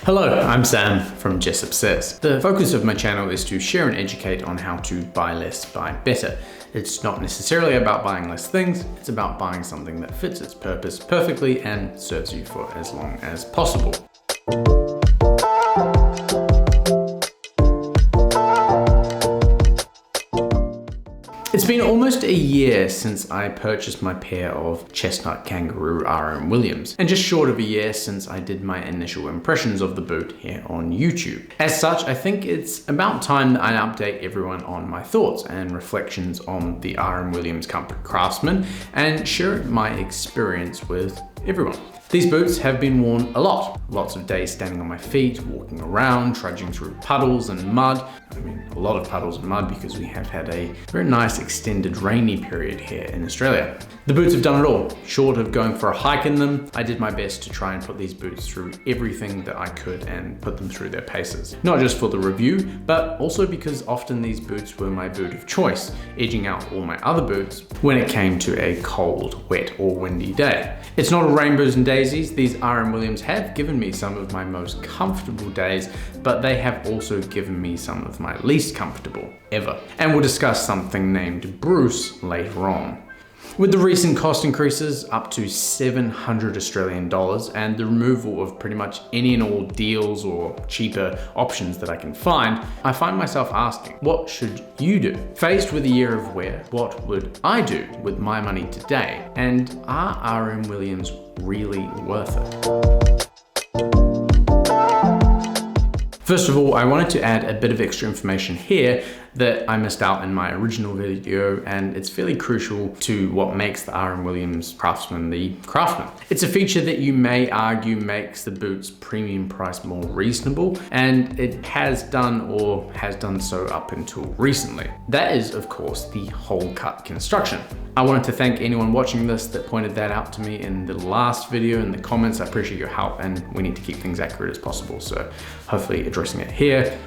Hello, I'm Sam from Just Obsessed. The focus of my channel is to share and educate on how to buy less, buy better. It's not necessarily about buying less things, it's about buying something that fits its purpose perfectly and serves you for as long as possible. It's been almost a year since I purchased my pair of Chestnut Kangaroo RM Williams, and just short of a year since I did my initial impressions of the boot here on YouTube. As such, I think it's about time that I update everyone on my thoughts and reflections on the RM Williams Comfort Craftsman and share my experience with everyone. These boots have been worn a lot. Lots of days standing on my feet, walking around, trudging through puddles and mud. I mean, a lot of puddles and mud because we have had a very nice extended rainy period here in Australia. The boots have done it all. Short of going for a hike in them, I did my best to try and put these boots through everything that I could and put them through their paces. Not just for the review, but also because often these boots were my boot of choice, edging out all my other boots when it came to a cold, wet or windy day. It's not all rainbows and daisies. These RM Williams have given me some of my most comfortable days, but they have also given me some of my least comfortable ever. And we'll discuss something named Bruce later on. With the recent cost increases up to 700 Australian dollars and the removal of pretty much any and all deals or cheaper options that I can find, I find myself asking, what should you do? Faced with a year of wear, what would I do with my money today? And are RM Williams really worth it? First of all, I wanted to add a bit of extra information here that I missed out in my original video, and it's fairly crucial to what makes the RM Williams Craftsman the Craftsman. It's a feature that you may argue makes the boot's premium price more reasonable, and it has done or has done so up until recently. That is, of course, the hole cut construction. I wanted to thank anyone watching this that pointed that out to me in the last video in the comments. I appreciate your help, and we need to keep things accurate as possible. So hopefully addressing it here,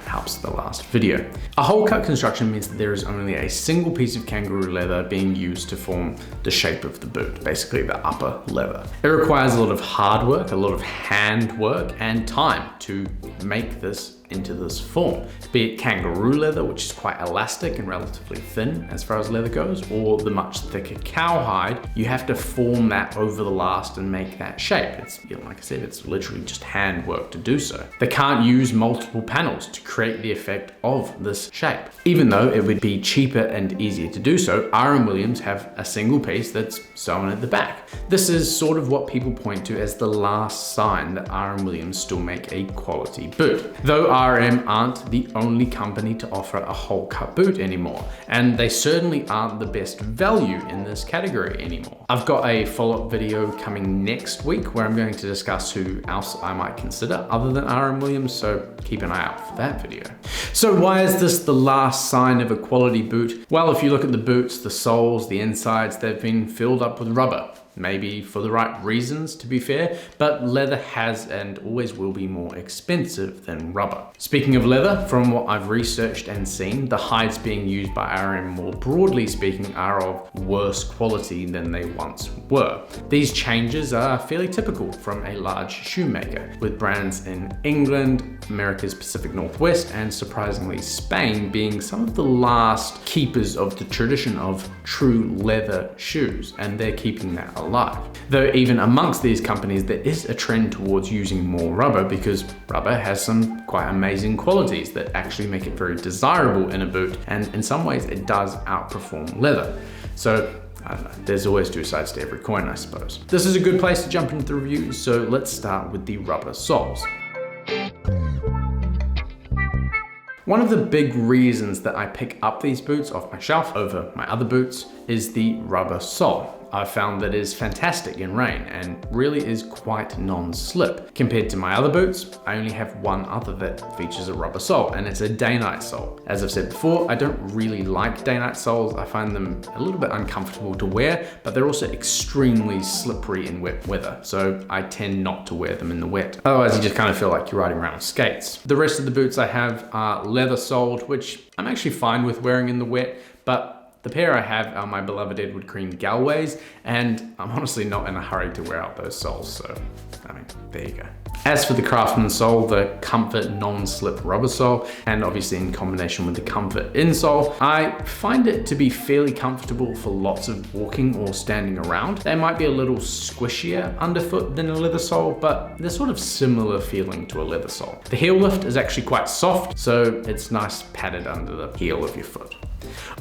helps the last video. A hole cut construction means that there is only a single piece of kangaroo leather being used to form the shape of the boot, basically the upper leather. It requires a lot of hard work, a lot of hand work and time to make this into this form. Be it kangaroo leather, which is quite elastic and relatively thin as far as leather goes, or the much thicker cowhide, you have to form that over the last and make that shape. It's, like I said, it's literally just hand work to do so. They can't use multiple panels to create the effect of this shape. Even though it would be cheaper and easier to do so, RM Williams have a single piece that's sewn at the back. This is sort of what people point to as the last sign that RM Williams still make a quality boot. Though RM aren't the only company to offer a hole cut boot anymore, and they certainly aren't the best value in this category anymore. I've got a follow-up video coming next week where I'm going to discuss who else I might consider other than RM Williams, so keep an eye out for that video. So why is this the last sign of a quality boot? Well, if you look at the boots, the soles, the insides, they've been filled up with rubber. Maybe for the right reasons, to be fair, but leather has and always will be more expensive than rubber. Speaking of leather, from what I've researched and seen, the hides being used by RM more broadly speaking are of worse quality than they once were. These changes are fairly typical from a large shoemaker, with brands in England, America's Pacific Northwest, and surprisingly Spain being some of the last keepers of the tradition of true leather shoes, and they're keeping that alive. Though even amongst these companies, there is a trend towards using more rubber because rubber has some quite amazing qualities that actually make it very desirable in a boot, and in some ways it does outperform leather. So I don't know, there's always two sides to every coin, I suppose. This is a good place to jump into the review, so let's start with the rubber soles. One of the big reasons that I pick up these boots off my shelf over my other boots is the rubber sole. I've found that it is fantastic in rain and really is quite non-slip. Compared to my other boots, I only have one other that features a rubber sole, and it's a day-night sole. As I've said before, I don't really like day-night soles. I find them a little bit uncomfortable to wear, but they're also extremely slippery in wet weather, so I tend not to wear them in the wet. Otherwise, you just kind of feel like you're riding around with skates. The rest of the boots I have are leather soled, which I'm actually fine with wearing in the wet, but The pair I have are my beloved Edward Crean Galways, and I'm honestly not in a hurry to wear out those soles, so I mean, there you go. As for the Craftsman sole, the Comfort non-slip rubber sole, and obviously in combination with the Comfort insole, I find it to be fairly comfortable for lots of walking or standing around. They might be a little squishier underfoot than a leather sole, but they're sort of similar feeling to a leather sole. The heel lift is actually quite soft, so it's nice padded under the heel of your foot.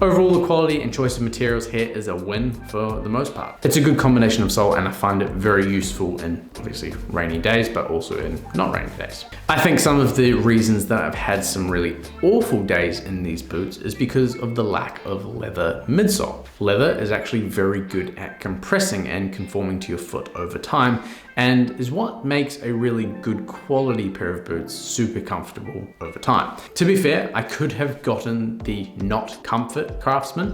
Overall, the quality and choice of materials here is a win for the most part. It's a good combination of sole, and I find it very useful in obviously rainy days, but also in not rainy days. I think some of the reasons that I've had some really awful days in these boots is because of the lack of leather midsole. Leather is actually very good at compressing and conforming to your foot over time, and is what makes a really good quality pair of boots super comfortable over time. To be fair, I could have gotten the not Comfort Craftsman,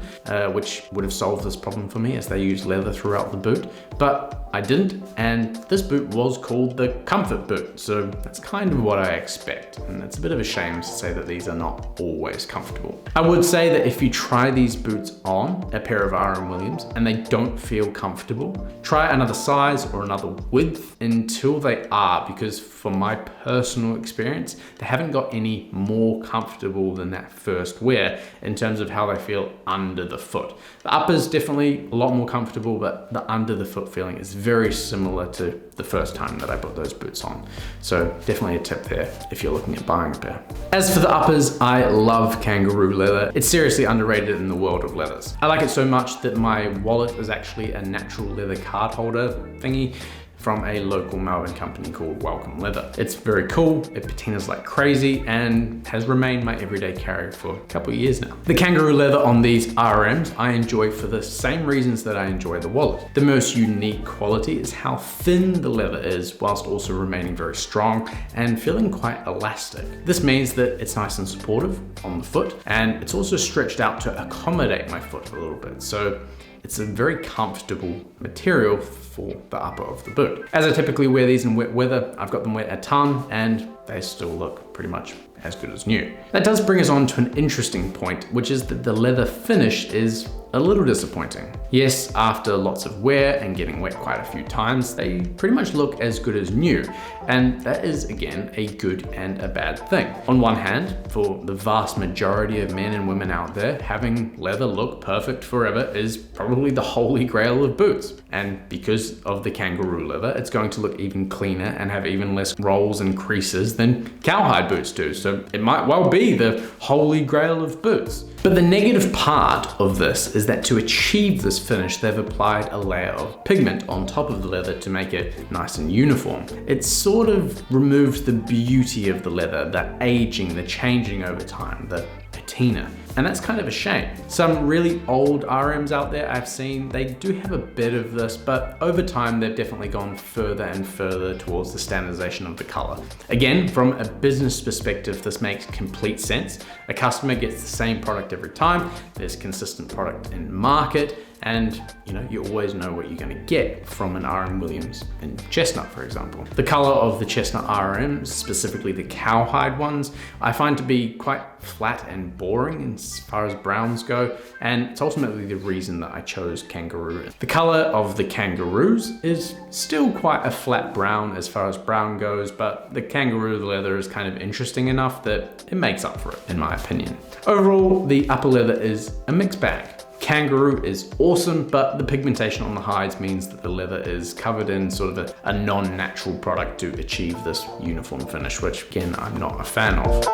which would have solved this problem for me as they use leather throughout the boot, but I didn't, and this boot was called the Comfort boot, so that's kind of what I expect, and it's a bit of a shame to say that these are not always comfortable. I would say that if you try these boots on a pair of RM Williams and they don't feel comfortable, try another size or another width until they are, because for my personal experience, they haven't got any more comfortable than that first wear in terms of how they feel under the foot. The upper's definitely a lot more comfortable, but the under the foot feeling is very similar to the first time that I put those boots on. So definitely a tip there if you're looking at buying a pair. As for the uppers, I love kangaroo leather. It's seriously underrated in the world of leathers. I like it so much that my wallet is actually a natural leather card holder thingy from a local Melbourne company called Welcome Leather. It's very cool, it patinas like crazy, and has remained my everyday carry for a couple of years now. The kangaroo leather on these RMs I enjoy for the same reasons that I enjoy the wallet. The most unique quality is how thin the leather is, whilst also remaining very strong and feeling quite elastic. This means that it's nice and supportive on the foot, and it's also stretched out to accommodate my foot a little bit. So it's a very comfortable material for the upper of the boot. As I typically wear these in wet weather, I've got them wet a ton and they still look pretty much as good as new. That does bring us on to an interesting point, which is that the leather finish is a little disappointing. Yes, after lots of wear and getting wet quite a few times, they pretty much look as good as new. And that is, again, a good and a bad thing. On one hand, for the vast majority of men and women out there, having leather look perfect forever is probably the holy grail of boots. And because of the kangaroo leather, it's going to look even cleaner and have even less rolls and creases than cowhide boots do. So it might well be the holy grail of boots. But the negative part of this is that to achieve this finish, they've applied a layer of pigment on top of the leather to make it nice and uniform. It sort of removes the beauty of the leather, the aging, the changing over time, the patina. And that's kind of a shame. Some really old RMs out there I've seen, they do have a bit of this, but over time they've definitely gone further and further towards the standardization of the color. Again, from a business perspective, this makes complete sense. A customer gets the same product every time, there's consistent product in market, and you always know what you're going to get from an RM Williams in Chestnut, for example. The color of the Chestnut RMs, specifically the cowhide ones, I find to be quite flat and boring as far as browns go, and it's ultimately the reason that I chose kangaroo. The color of the kangaroos is still quite a flat brown as far as brown goes, but the kangaroo leather is kind of interesting enough that it makes up for it, in my opinion. Overall, the upper leather is a mixed bag. Kangaroo is awesome, but the pigmentation on the hides means that the leather is covered in sort of a non-natural product to achieve this uniform finish, which again, I'm not a fan of.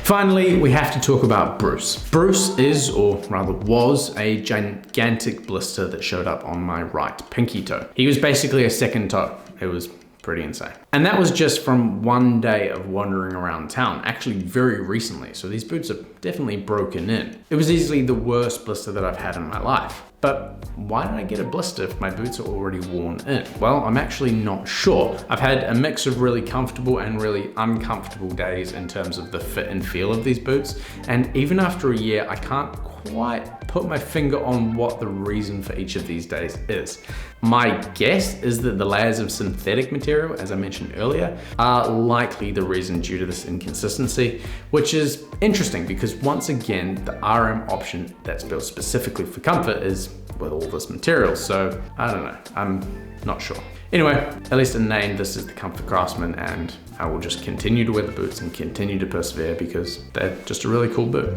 Finally, we have to talk about Bruce. Bruce is, or rather was, a gigantic blister that showed up on my right pinky toe. He was basically a second toe. It was pretty insane. And that was just from one day of wandering around town, actually very recently. So these boots are definitely broken in. It was easily the worst blister that I've had in my life. But why did I get a blister if my boots are already worn in? Well, I'm actually not sure. I've had a mix of really comfortable and really uncomfortable days in terms of the fit and feel of these boots. And even after a year, I can't quite put my finger on what the reason for each of these days is. My guess is that the layers of synthetic material, as I mentioned earlier, are likely the reason due to this inconsistency, which is interesting because once again, the RM option that's built specifically for comfort is with all this material. So I don't know, I'm not sure. Anyway, at least in name, this is the Comfort Craftsman, and I will just continue to wear the boots and continue to persevere because they're just a really cool boot.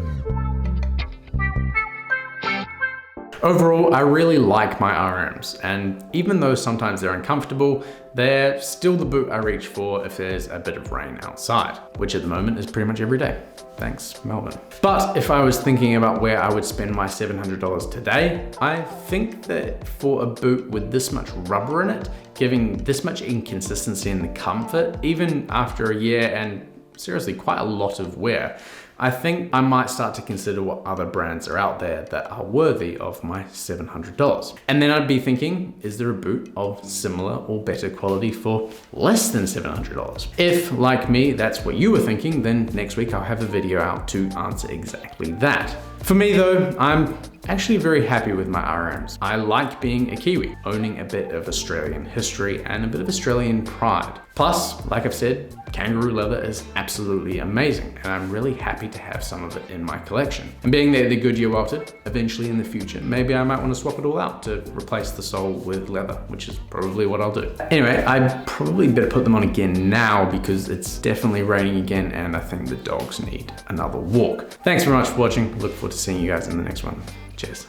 Overall, I really like my RMs, and even though sometimes they're uncomfortable, they're still the boot I reach for if there's a bit of rain outside, which at the moment is pretty much every day. Thanks, Melbourne. But if I was thinking about where I would spend my $700 today, I think that for a boot with this much rubber in it, giving this much inconsistency in the comfort, even after a year and seriously quite a lot of wear, I think I might start to consider what other brands are out there that are worthy of my $700. And then I'd be thinking, is there a boot of similar or better quality for less than $700? If, like me, that's what you were thinking, then next week I'll have a video out to answer exactly that. For me though, I'm actually very happy with my RMs. I like being a Kiwi, owning a bit of Australian history and a bit of Australian pride. Plus, like I've said, kangaroo leather is absolutely amazing, and I'm really happy to have some of it in my collection. And being that they're Goodyear welted, eventually in the future, maybe I might want to swap it all out to replace the sole with leather, which is probably what I'll do. Anyway, I probably better put them on again now because it's definitely raining again and I think the dogs need another walk. Thanks very much for watching. Look forward to seeing you guys in the next one. Cheers.